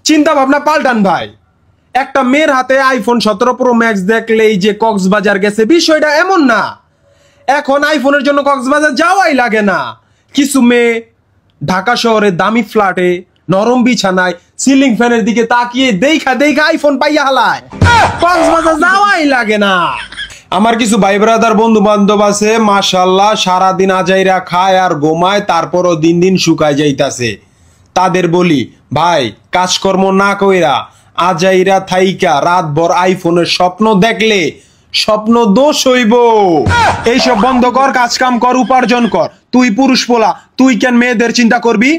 চিন্তা ভাবনা পাল্টান ভাই। একটা মেয়ের হাতে আইফোন 17 প্রো ম্যাক্স দেখলেই যে কক্সবাজার গেছে বিষয়টা এমন না। এখন আইফোনের জন্য কক্সবাজার যাওয়াই লাগে না। কিছু মেয়ে ঢাকা শহরের দামি ফ্ল্যাটে নরম বিছানায় সিলিং ফ্যানের দিকে তাকিয়ে দেখা আইফোন পাইয়া হালায়, কক্সবাজার যাওয়াই লাগে না। আমার কিছু ভাই ব্রাদার বন্ধু বান্ধব আছে মাশাআল্লাহ সারাদিন আজাইরা খায় আর ঘুমায়, তারপরও দিন দিন শুকায় যাইতাছে। তাদের বলি ভাই কাজকর্ম না কইরা আজাইরা থাইকা রাতভর আইফোনের স্বপ্ন দেখলে স্বপ্ন দোষ হইব। এইসব বন্ধ কর, কাজ কাম কর, উপার্জন কর। তুই পুরুষ পোলা, তুই কেন মেয়েদের চিন্তা করবি?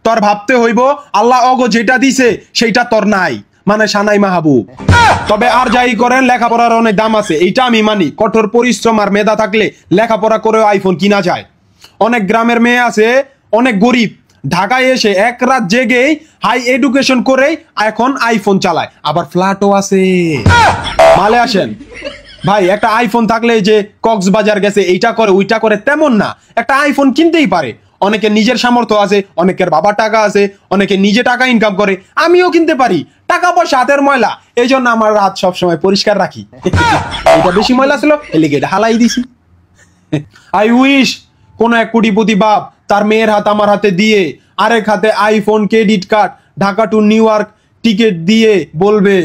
তোর ভাবতে হইব আল্লাহ অগো যেটা দিছে সেইটা তোর নাই, মানে সানাই মাহবুব। তবে আর যাই করেন লেখাপড়ার অনেক দাম আছে, এইটা আমি মানি। কঠোর পরিশ্রম আর মেধা থাকলে লেখাপড়া করেও আইফোন কিনা যায়। অনেক গ্রামের মেয়ে আছে অনেক গরিব, ঢাকায় এসে এক রাত জেগেই হাই এডুকেশন করে এখন আইফোন চালায়, আবার ফ্ল্যাটও আছে। মালে আসেন ভাই, একটা আইফোন থাকলে যে কক্সবাজার গেছে এইটা করে ওইটা করে তেমন না, একটা আইফোন কিনতেই পারে। অনেকের নিজের সামর্থ্য আছে, অনেকের বাবার টাকা আছে, অনেকে নিজে টাকা ইনকাম করে। আমিও কিনতে পারি, টাকা পয়সা হাতের ময়লা, এই জন্য আমার হাত সবসময় পরিষ্কার রাখি। এটা বেশি ময়লা ছিল এলিগে এটা হালাই দিছি। আই উইশ কোন এক কোটিপতি বাপ তার মেয়ের হাত আমার হাতে দিয়ে আরেক হাতে iPhone credit card Dhaka two new York ticket দিয়ে বলবে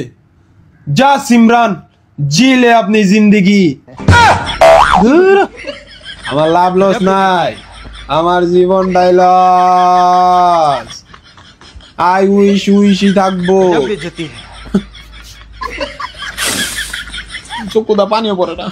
যা সিমরান জি লে আপনি জিন্দেগি। আমার লাভ লস নাই, আমার জীবনটাই লস। আই উইশই থাকবো। চোখটা পানিও পড়ে না।